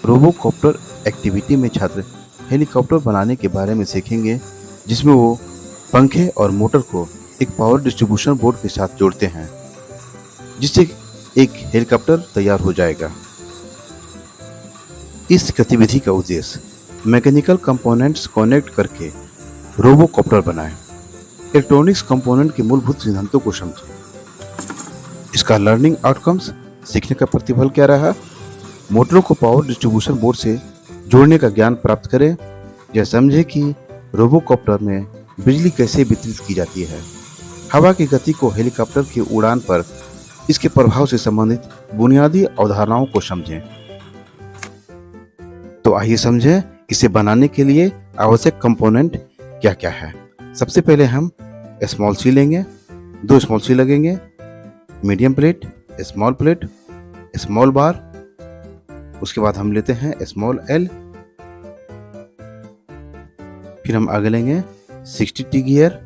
रोबोकॉप्टर activity में छात्र helicopter बनाने के बारे में सीखेंगे, जिसमें वो पंखे और मोटर को एक पावर डिस्ट्रीब्यूशन बोर्ड के साथ जोड़ते हैं, जिससे एक हेलीकॉप्टर तैयार हो जाएगा। इस गतिविधि का उद्देश्य मैकेनिकल कंपोनेंट्स कनेक्ट करके रोबोकॉप्टर बनाएं। इलेक्ट्रॉनिक्स कंपोनेंट के मूलभूत सिद्धांतों को समझें। इसका लर्निंग आउटकम्स, सीखने का प्रतिफल क्या रहा। मोटरों को पावर डिस्ट्रीब्यूशन बोर्ड से जोड़ने का ज्ञान प्राप्त करें। यह समझें कि रोबोकॉप्टर में बिजली कैसे वितरित की जाती है। हवा की गति को हेलीकॉप्टर की उड़ान पर इसके प्रभाव से संबंधित बुनियादी अवधारणाओं को समझें। तो आइए समझें इसे बनाने के लिए आवश्यक कंपोनेंट क्या क्या है। सबसे पहले हम स्मॉल सी लेंगे, 2 स्मॉल सी लगेंगे, medium plate, small plate, small bar. उसके बाद हम लेते हैं स्मॉल एल। फिर हम आगे लेंगे 60T गियर।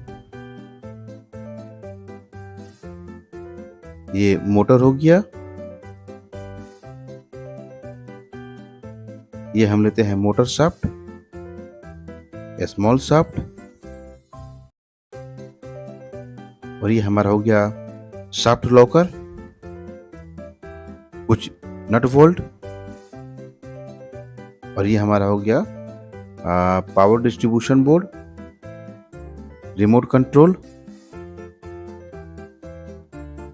ये मोटर हो गया। ये हम लेते हैं मोटर शाफ्ट, स्मॉल शाफ्ट। और ये हमारा हो गया शाफ्ट लॉकर, कुछ नट बोल्ट। और ये हमारा हो गया power distribution board, remote control.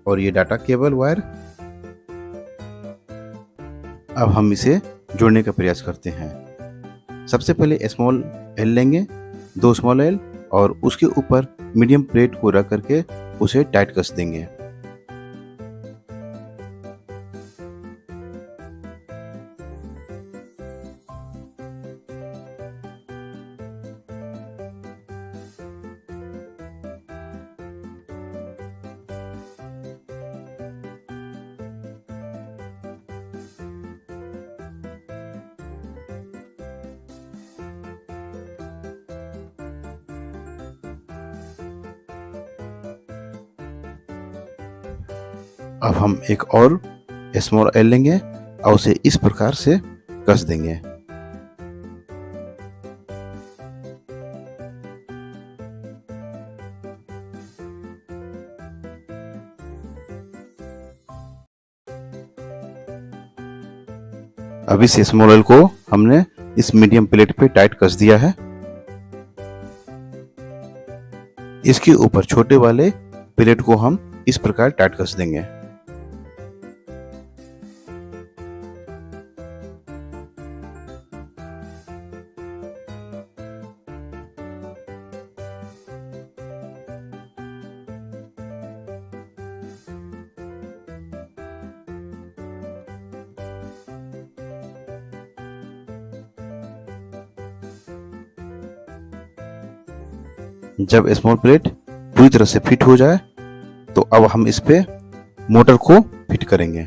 और ये डाटा केबल वायर। अब हम इसे जोड़ने का प्रयास करते हैं। सबसे पहले स्मॉल एल लेंगे, 2 स्मॉल एल, और उसके ऊपर मीडियम प्लेट को रख करके उसे टाइट कस देंगे। अब हम एक और स्मॉल एल लेंगे और उसे इस प्रकार से कस देंगे। अब इस स्मॉल एल को हमने इस मीडियम प्लेट पे टाइट कस दिया है। इसके ऊपर छोटे वाले प्लेट को हम इस प्रकार टाइट कस देंगे। जब स्मॉल प्लेट पूरी तरह से फिट हो जाए तो अब हम इस पे मोटर को फिट करेंगे।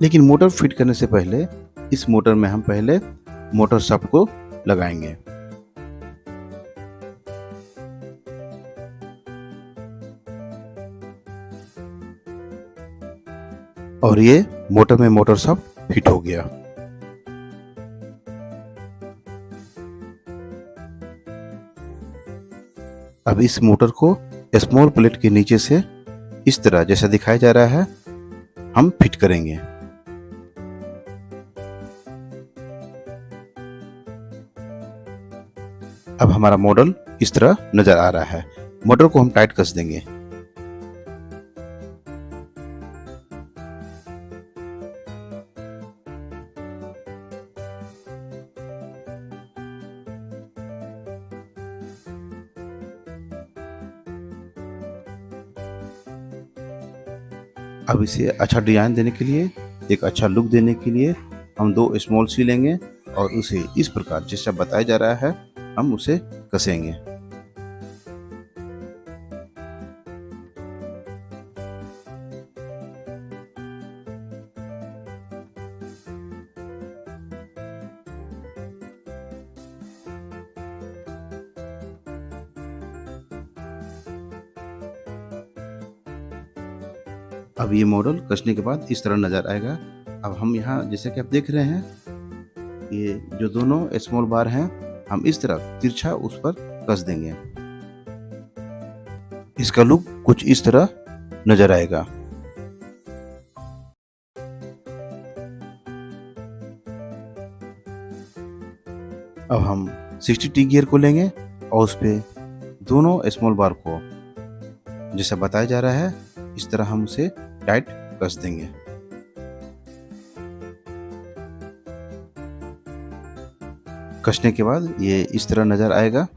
लेकिन मोटर फिट करने से पहले इस मोटर में हम पहले मोटर शाफ्ट को लगाएंगे। और ये मोटर में मोटर शाफ्ट फिट हो गया। अब इस मोटर को स्मॉल प्लेट के नीचे से इस तरह जैसा दिखाया जा रहा है हम फिट करेंगे। अब हमारा मॉडल इस तरह नजर आ रहा है। मोटर को हम टाइट कस देंगे। अब इसे अच्छा डिजाइन देने के लिए, एक अच्छा लुक देने के लिए हम 2 स्मॉल सी लेंगे और उसे इस प्रकार जैसा बताया जा रहा है हम उसे कसेंगे। अब ये मॉडल कसने के बाद इस तरह नज़र आएगा। अब हम यहाँ जैसे कि आप देख रहे हैं, ये जो दोनों स्मॉल बार हैं, हम इस तरह तिरछा उस पर कस देंगे। इसका लुक कुछ इस तरह नज़र आएगा। अब हम 60T गियर को लेंगे और उस पे दोनों स्मॉल बार को जैसा बताया जा रहा है इस तरह हम उसे टाइट कस देंगे। कसने के बाद ये इस तरह नज़र आएगा।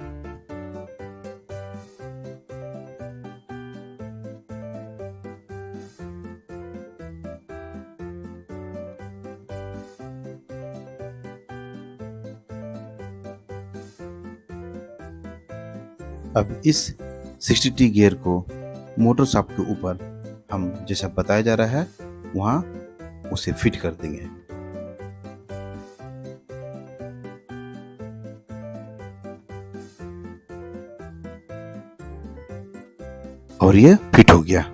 अब इस 60T गियर को मोटर शाफ्ट के ऊपर हम जैसा बताया जा रहा है वहाँ उसे फिट कर देंगे। और ये फिट हो गया।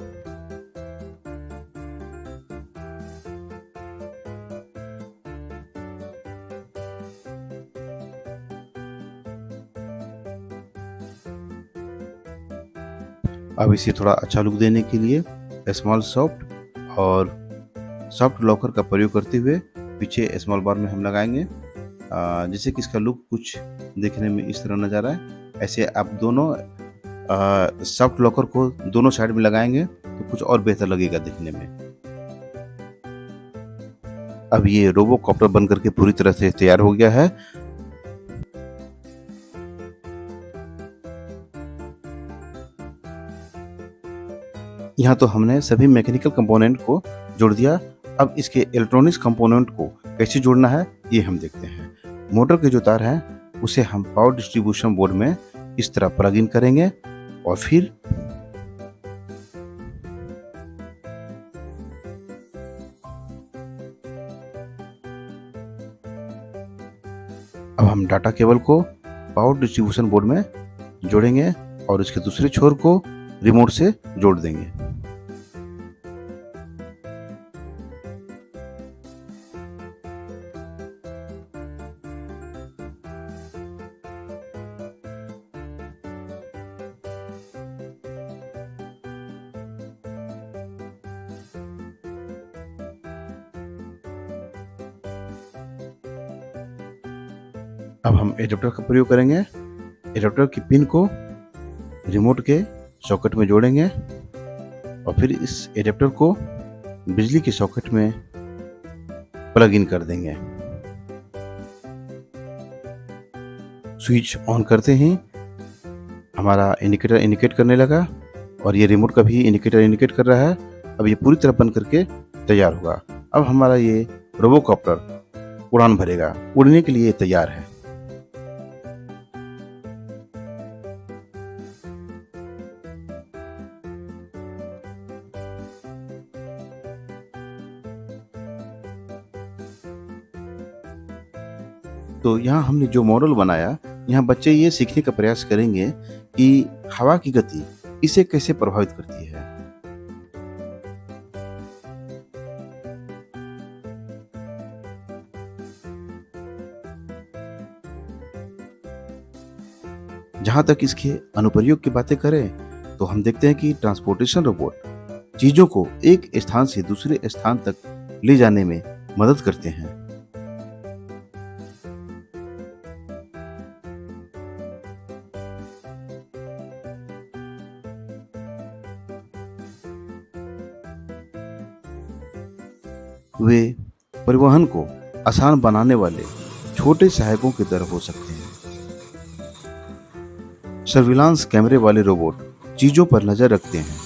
अब इसे थोड़ा अच्छा लुक देने के लिए स्मॉल सॉफ्ट और सॉफ्ट लॉकर का प्रयोग करते हुए पीछे स्मॉल बार में हम लगाएंगे, जिससे कि इसका लुक कुछ देखने में इस तरह नज़र आए। ऐसे आप दोनों सॉफ्ट लॉकर को दोनों साइड में लगाएंगे तो कुछ और बेहतर लगेगा दिखने में। अब ये रोबो कॉप्टर बनकर के पूरी तरह से तैयार हो गया है। यहाँ तो हमने सभी मैकेनिकल कंपोनेंट को जोड़ दिया। अब इसके इलेक्ट्रॉनिक्स कंपोनेंट को कैसे जोड़ना है ये हम देखते हैं। मोटर के जो तार हैं उसे हम पावर डिस्ट्रीब्यूशन बोर्ड में इस तरह प्लग इन करेंगे और फिर अब हम डाटा केबल को पावर डिस्ट्रीब्यूशन बोर्ड में जोड़ेंगे और इसके दूसरे छोर को रिमोट से जोड़ देंगे। अब हम एडाप्टर का प्रयोग करेंगे। एडाप्टर की पिन को रिमोट के सॉकेट में जोड़ेंगे और फिर इस एडाप्टर को बिजली के सॉकेट में प्लग इन कर देंगे। स्विच ऑन करते ही हमारा इंडिकेटर इंडिकेट करने लगा और ये रिमोट का भी इंडिकेटर इंडिकेट कर रहा है। अब ये पूरी तरह बन करके तैयार होगा। अब हमारा ये रोबोकॉप्टर उड़ान भरेगा, उड़ने के लिए तैयार है। तो यहाँ हमने जो मॉडल बनाया, यहाँ बच्चे ये सीखने का प्रयास करेंगे कि हवा की गति इसे कैसे प्रभावित करती है। जहाँ तक इसके अनुप्रयोग की बातें करें तो हम देखते हैं कि ट्रांसपोर्टेशन रोबोट चीजों को एक स्थान से दूसरे स्थान तक ले जाने में मदद करते हैं। वे परिवहन को आसान बनाने वाले छोटे सहायकों की तरह हो सकते हैं। सर्विलांस कैमरे वाले रोबोट चीजों पर नजर रखते हैं